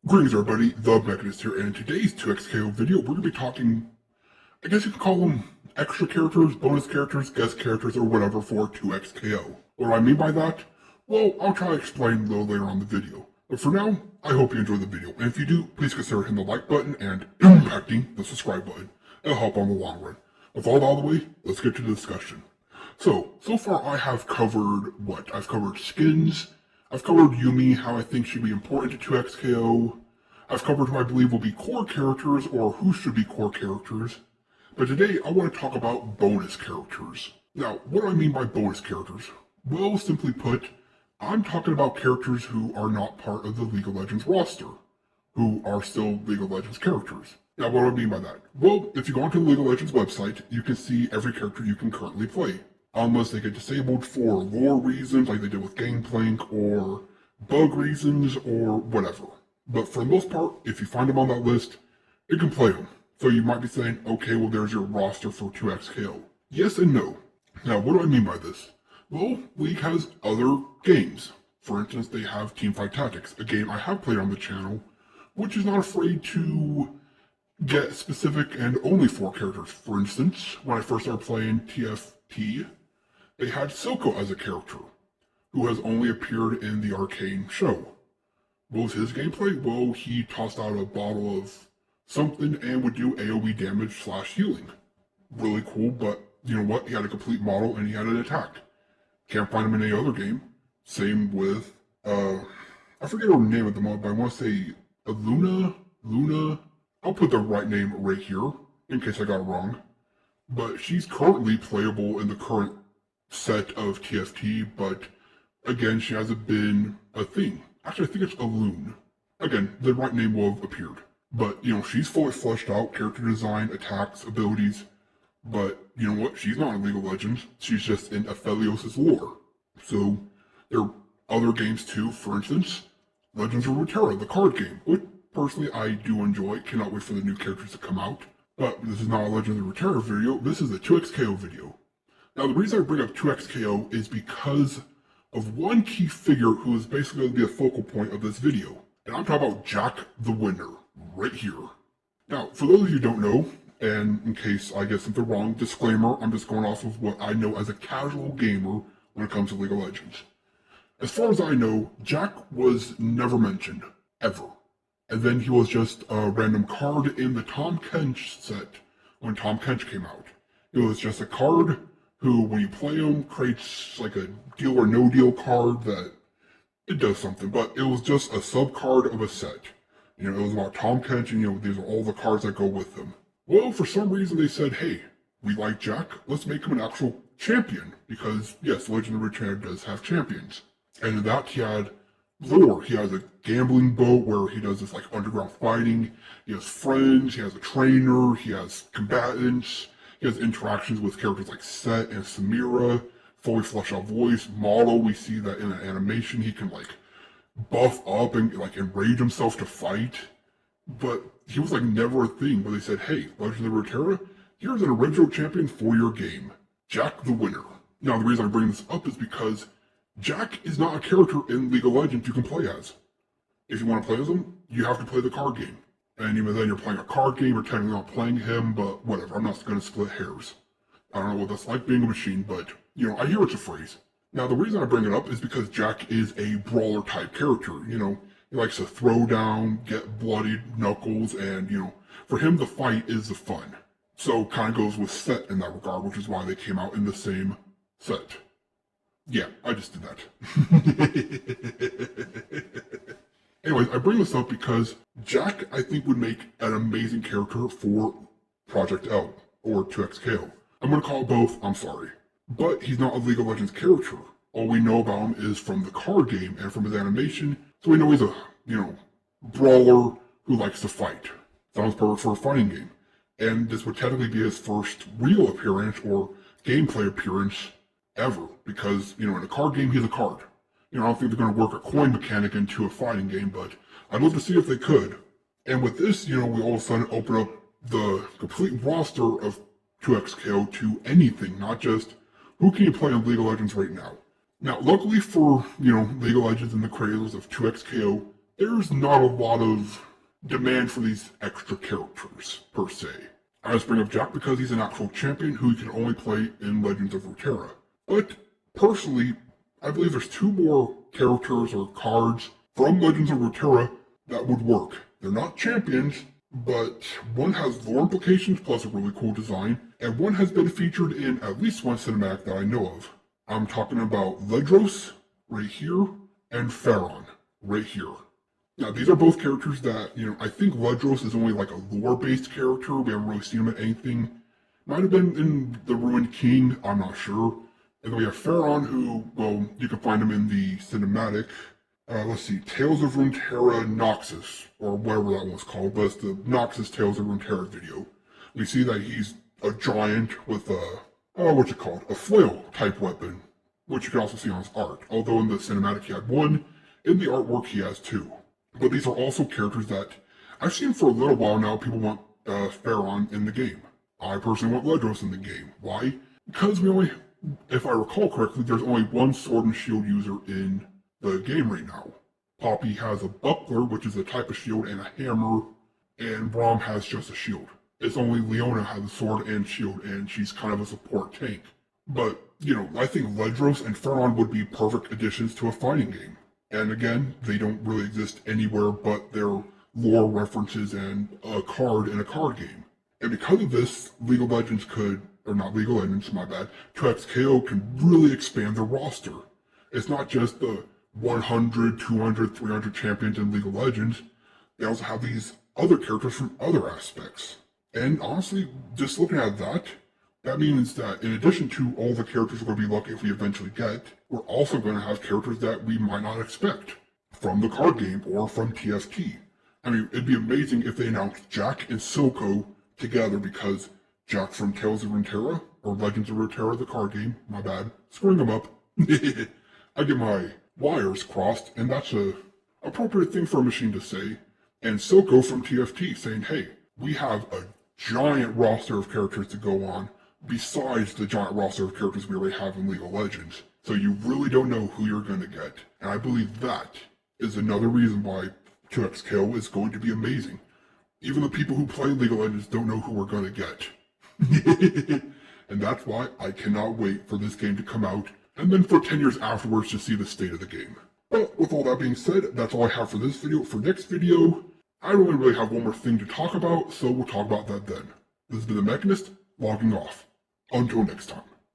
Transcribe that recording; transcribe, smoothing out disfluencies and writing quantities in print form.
Greetings everybody, TheMechanist here, and in today's 2XKO video, we're going to be talking, I guess you could call them extra characters, bonus characters, guest characters, or whatever for 2XKO. What do I mean by that? Well, I'll try to explain a little later on in the video. But for now, I hope you enjoy the video, and if you do, please consider hitting the like button and impacting the subscribe button. It'll help on the long run. With all that out of the way, let's get to the discussion. So far I have covered what? I've covered skins, I've covered Yumi, how I think she'd be important to 2XKO. I've covered who I believe will be core characters or who should be core characters. But today I want to talk about bonus characters. Now, what do I mean by bonus characters? Well, simply put, I'm talking about characters who are not part of the League of Legends roster, who are still League of Legends characters. Now, what do I mean by that? Well, if you go onto the League of Legends website, you can see every character you can currently play, unless they get disabled for lore reasons like they did with Gangplank, or bug reasons, or whatever. But for the most part, if you find them on that list, you can play them. So you might be saying, okay, well there's your roster for 2XKO. Yes and no. Now, what do I mean by this? Well, League has other games. For instance, they have Teamfight Tactics, a game I have played on the channel, which is not afraid to get specific and only 4 characters. For instance, when I first started playing TFT, they had Silco as a character, who has only appeared in the Arcane show. What was his gameplay? Well, he tossed out a bottle of something and would do AoE damage / healing. Really cool, but you know what? He had a complete model and he had an attack. Can't find him in any other game. Same with, I forget her name at the moment, but I want to say Luna? I'll put the right name right here, in case I got it wrong. But she's currently playable in the current set of TFT, but again, she hasn't been a thing. Actually, I think it's Alune. Again, the right name will have appeared. But, you know, she's fully fleshed out, character design, attacks, abilities. But, you know what? She's not in League of Legends. She's just in Aphelios' lore. So, there are other games too, for instance, Legends of Runeterra, the card game, which personally I do enjoy. Cannot wait for the new characters to come out. But this is not a Legends of Runeterra video, this is a 2XKO video. Now, the reason I bring up 2XKO is because of one key figure who is basically going to be a focal point of this video. And I'm talking about Jack the Winner, right here. Now, for those of you who don't know, and in case I get something wrong, disclaimer, I'm just going off of what I know as a casual gamer when it comes to League of Legends. As far as I know, Jack was never mentioned, ever. And then he was just a random card in the Tahm Kench set when Tahm Kench came out. It was just a card who, when you play him, creates like a deal or no deal card that it does something, but it was just a sub card of a set. You know, it was about Tahm Kench, and you know, these are all the cards that go with him. Well, for some reason they said, hey, we like Jack, let's make him an actual champion, because yes, Legend of Runeterra does have champions. And in that he had lore. He has a gambling boat where he does this like underground fighting, he has friends, he has a trainer, he has combatants, he has interactions with characters like Set and Samira, fully fleshed out voice, model. We see that in an animation he can like buff up and like enrage himself to fight. But he was like never a thing, but they said, hey, Legend of Runeterra, here's an original champion for your game, Jack the Winner. Now the reason I bring this up is because Jack is not a character in League of Legends you can play as. If you want to play as him, you have to play the card game. And even then you're playing a card game, you're technically not playing him, but whatever, I'm not going to split hairs. I don't know what that's like being a machine, but, you know, I hear it's a phrase. Now, the reason I bring it up is because Jack is a brawler type character, you know. He likes to throw down, get bloodied knuckles, and, you know, for him the fight is the fun. So, kind of goes with Set in that regard, which is why they came out in the same set. Yeah, I just did that. Anyways, I bring this up because Jack, I think, would make an amazing character for Project L, or 2XKO. I'm going to call it both, I'm sorry. But he's not a League of Legends character. All we know about him is from the card game and from his animation, so we know he's a, you know, brawler who likes to fight. Sounds perfect for a fighting game. And this would technically be his first real appearance or gameplay appearance ever, because, you know, in a card game, he's a card. You know, I don't think they're going to work a coin mechanic into a fighting game, but I'd love to see if they could. And with this, you know, we all of a sudden open up the complete roster of 2XKO to anything, not just who can you play in League of Legends right now. Now, luckily for, you know, League of Legends and the creators of 2XKO, there's not a lot of demand for these extra characters, per se. I just bring up Jack because he's an actual champion who you can only play in Legends of Runeterra. But, personally, I believe there's 2 more characters or cards from Legends of Runeterra that would work. They're not champions, but one has lore implications plus a really cool design, and one has been featured in at least one cinematic that I know of. I'm talking about Ledros, right here, and Pharaon, right here. Now, these are both characters that, I think Ledros is only like a lore-based character. We haven't really seen him at anything. Might have been in the Ruined King, I'm not sure. And then we have Pharaon, who, well, you can find him in the cinematic. Let's see, Tales of Runeterra Noxus, or whatever that one's called, but it's the Noxus Tales of Runeterra video. We see that he's a giant with a flail-type weapon, which you can also see on his art. Although in the cinematic he had 1, in the artwork he has 2. But these are also characters that I've seen for a little while now. People want Pharaon in the game. I personally want Ledros in the game. Why? Because if I recall correctly, there's only 1 sword and shield user in the game right now. Poppy has a buckler, which is a type of shield, and a hammer, and Braum has just a shield. It's only Leona has a sword and shield, and she's kind of a support tank. But, I think Ledros and Pharaon would be perfect additions to a fighting game. And again, they don't really exist anywhere but their lore references and a card in a card game. And because of this, League of Legends 2XKO can really expand their roster. It's not just the 100, 200, 300 champions in League of Legends. They also have these other characters from other aspects. And honestly, just looking at that, that means that in addition to all the characters we're going to be lucky if we eventually get, we're also going to have characters that we might not expect from the card game or from TFT. I mean, it'd be amazing if they announced Jack and Silco together, because Jack from Tales of Runeterra, or Legends of Runeterra, the card game, my bad, screwing them up. I get my wires crossed, and that's a appropriate thing for a machine to say. And Silco from TFT saying, hey, we have a giant roster of characters to go on, besides the giant roster of characters we already have in League of Legends. So you really don't know who you're going to get. And I believe that is another reason why 2XKO is going to be amazing. Even the people who play League of Legends don't know who we're going to get. And that's why I cannot wait for this game to come out, and then for 10 years afterwards to see the state of the game. But with all that being said, that's all I have for this video. For next video, I only really have one more thing to talk about, so we'll talk about that then. This has been TheMechanist, logging off. Until next time.